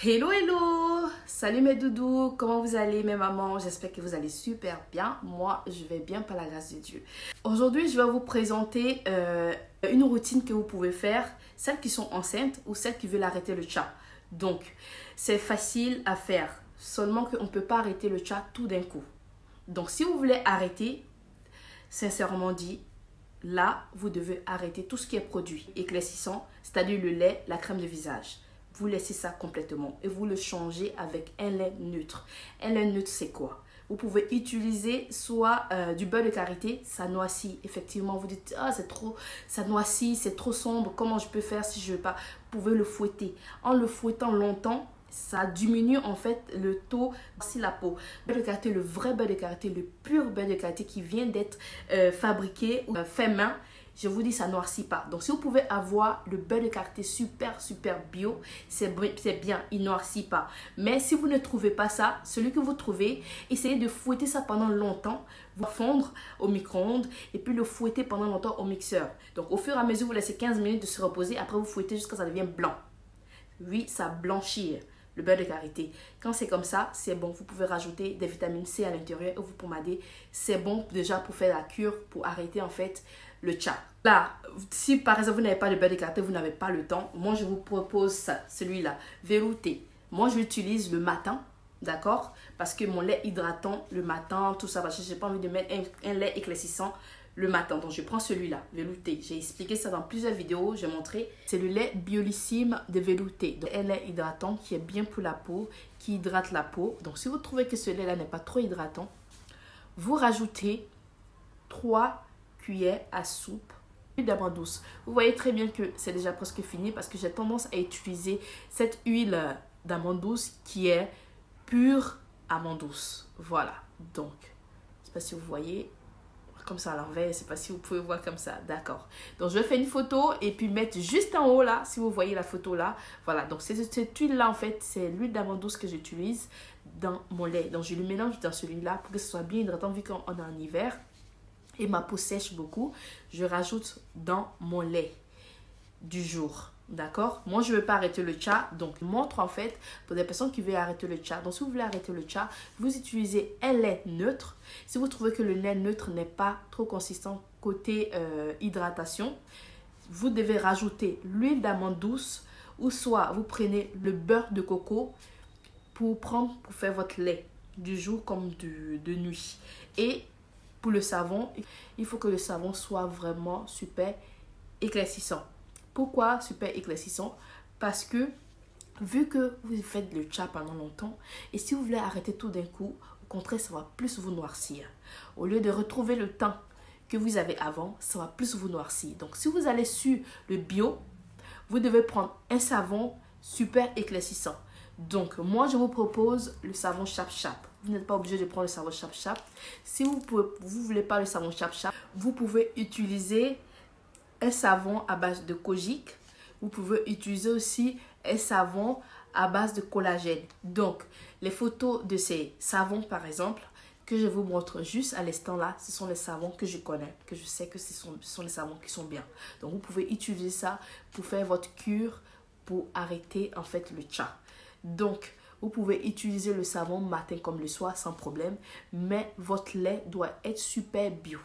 Hello, hello! Salut mes doudous, comment vous allez mes mamans? J'espère que vous allez super bien. Moi, je vais bien par la grâce de Dieu. Aujourd'hui, je vais vous présenter une routine que vous pouvez faire, celles qui sont enceintes ou celles qui veulent arrêter le chat. Donc, c'est facile à faire, seulement qu'on ne peut pas arrêter le chat tout d'un coup. Donc, si vous voulez arrêter, sincèrement dit, là, vous devez arrêter tout ce qui est produit éclaircissant, c'est-à-dire le lait, la crème de visage. Vous laissez ça complètement et vous le changez avec un lait neutre. Un lait neutre, c'est quoi? Vous pouvez utiliser soit du beurre de karité, ça noircit. Effectivement, vous dites, ah, c'est trop, ça noircit, c'est trop sombre. Comment je peux faire si je ne veux pas? Vous pouvez le fouetter. En le fouettant longtemps, ça diminue en fait le taux sur la peau. Le beurre de karité, le vrai beurre de karité, le pur beurre de karité qui vient d'être fabriqué ou fait main, je vous dis, ça ne noircit pas. Donc, si vous pouvez avoir le beurre de karité super bio, c'est bien, il ne noircit pas. Mais si vous ne trouvez pas ça, celui que vous trouvez, essayez de fouetter ça pendant longtemps, vous fondre au micro-ondes et puis le fouetter pendant longtemps au mixeur. Donc, au fur et à mesure, vous laissez 15 minutes de se reposer. Après, vous fouettez jusqu'à ce que ça devienne blanc. Oui, ça blanchit le beurre de karité. Quand c'est comme ça, c'est bon. Vous pouvez rajouter des vitamines C à l'intérieur et vous pomadez. C'est bon déjà pour faire la cure, pour arrêter en fait le chat. Là, si par exemple vous n'avez pas de beurre de karité, vous n'avez pas le temps, moi je vous propose ça, celui-là, velouté. Moi je l'utilise le matin, d'accord? Parce que mon lait hydratant le matin, tout ça, parce que j'ai pas envie de mettre un lait éclaircissant le matin. Donc je prends celui-là, velouté. J'ai expliqué ça dans plusieurs vidéos, j'ai montré. C'est le lait Biolissime de velouté. Donc un lait hydratant qui est bien pour la peau, qui hydrate la peau. Donc si vous trouvez que ce lait-là n'est pas trop hydratant, vous rajoutez 3 cuillères à soupe d'huile d'amande douce. Vous voyez très bien que c'est déjà presque fini parce que j'ai tendance à utiliser cette huile d'amande douce qui est pure amande douce. Voilà. Donc, je ne sais pas si vous voyez comme ça à l'envers, je ne sais pas si vous pouvez voir comme ça, d'accord. Donc je vais faire une photo et puis mettre juste en haut là, si vous voyez la photo là, voilà. Donc cette huile là en fait, c'est l'huile d'amande douce que j'utilise dans mon lait. Donc je le mélange dans celui-là pour que ce soit bien hydratant vu qu'on est en hiver et ma peau sèche beaucoup. Je rajoute dans mon lait du jour. D'accord? Moi, je ne veux pas arrêter le chat. Donc, je montre en fait pour des personnes qui veulent arrêter le chat. Donc, si vous voulez arrêter le chat, vous utilisez un lait neutre. Si vous trouvez que le lait neutre n'est pas trop consistant côté hydratation, vous devez rajouter l'huile d'amande douce ou soit vous prenez le beurre de coco pour faire votre lait du jour comme de nuit. Et pour le savon, il faut que le savon soit vraiment super éclaircissant. Pourquoi super éclaircissant? Parce que vu que vous faites le chat pendant longtemps et si vous voulez arrêter tout d'un coup, au contraire, ça va plus vous noircir. Au lieu de retrouver le temps que vous avez avant, ça va plus vous noircir. Donc, si vous allez sur le bio, vous devez prendre un savon super éclaircissant. Donc, moi, je vous propose le savon Chap Chap. Vous n'êtes pas obligé de prendre le savon Chap Chap. Si vous ne voulez pas le savon Chap Chap, vous pouvez utiliser un savon à base de kojic. Vous pouvez utiliser aussi un savon à base de collagène. Donc, les photos de ces savons, par exemple, que je vous montre juste à l'instant là, ce sont les savons que je connais, que je sais que ce sont les savons qui sont bien. Donc, vous pouvez utiliser ça pour faire votre cure, pour arrêter en fait le chat. Donc, vous pouvez utiliser le savon matin comme le soir sans problème, mais votre lait doit être super bio.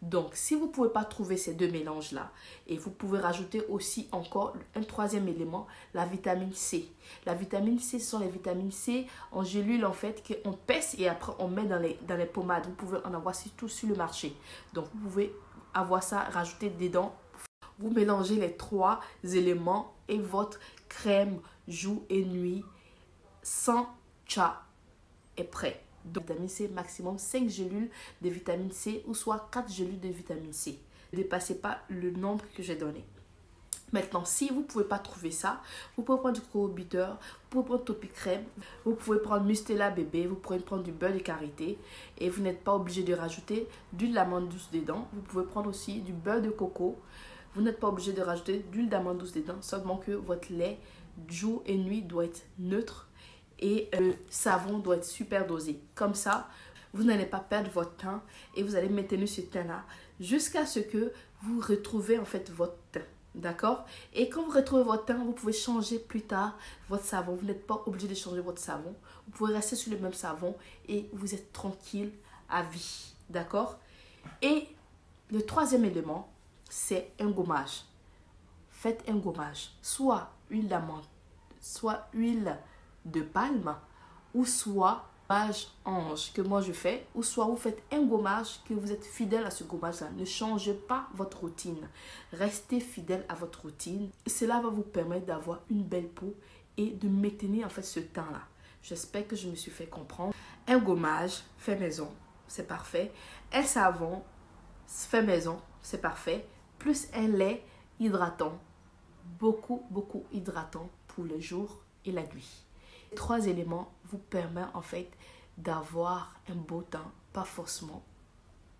Donc, si vous ne pouvez pas trouver ces deux mélanges-là, et vous pouvez rajouter aussi encore un troisième élément, la vitamine C. La vitamine C, ce sont les vitamines C en gélule en fait qu'on pèse et après on met dans les pommades. Vous pouvez en avoir surtout sur le marché. Donc, vous pouvez avoir ça, rajouter dedans. Vous mélangez les 3 éléments et votre crème jour et nuit sans chat est prêt. Donc, vitamine C, maximum 5 gélules de vitamine C ou soit 4 gélules de vitamine C. Ne dépassez pas le nombre que j'ai donné. Maintenant, si vous ne pouvez pas trouver ça, vous pouvez prendre du coco butter, vous pouvez prendre Topi Crème, vous pouvez prendre Mustela bébé, vous pouvez prendre du beurre de karité et vous n'êtes pas obligé de rajouter d'huile d'amande douce dedans. Vous pouvez prendre aussi du beurre de coco. Vous n'êtes pas obligé de rajouter d'huile d'amande douce dedans, seulement que votre lait jour et nuit doit être neutre et le savon doit être super dosé. Comme ça, vous n'allez pas perdre votre teint et vous allez maintenir ce teint-là jusqu'à ce que vous retrouvez en fait votre teint. D'accord? Et quand vous retrouvez votre teint, vous pouvez changer plus tard votre savon. Vous n'êtes pas obligé de changer votre savon. Vous pouvez rester sur le même savon et vous êtes tranquille à vie. D'accord? Et le troisième élément, c'est un gommage. Faites un gommage. Soit huile d'amande, soit huile de palme, ou soit gommage ange que moi je fais, ou soit vous faites un gommage que vous êtes fidèle à ce gommage-là. Ne changez pas votre routine. Restez fidèle à votre routine. Cela va vous permettre d'avoir une belle peau et de maintenir en fait ce teint-là. J'espère que je me suis fait comprendre. Un gommage fait maison, c'est parfait. Un savon fait maison, c'est parfait. Plus un lait hydratant, beaucoup hydratant pour le jour et la nuit. Ces trois éléments vous permettent en fait d'avoir un beau teint, pas forcément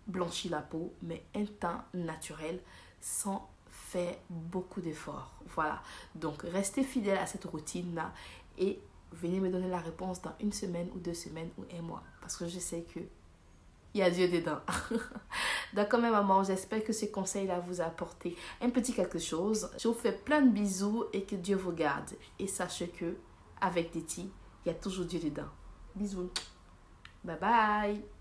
blanchir la peau, mais un teint naturel sans faire beaucoup d'efforts. Voilà, donc restez fidèle à cette routine-là et venez me donner la réponse dans une semaine ou 2 semaines ou un mois, parce que je sais que il y a Dieu dedans. D'accord, mes mamans, j'espère que ces conseils-là vous apporté un petit quelque chose. Je vous fais plein de bisous et que Dieu vous garde. Et sachez que avec Titi, il y a toujours Dieu dedans. Bisous. Bye bye.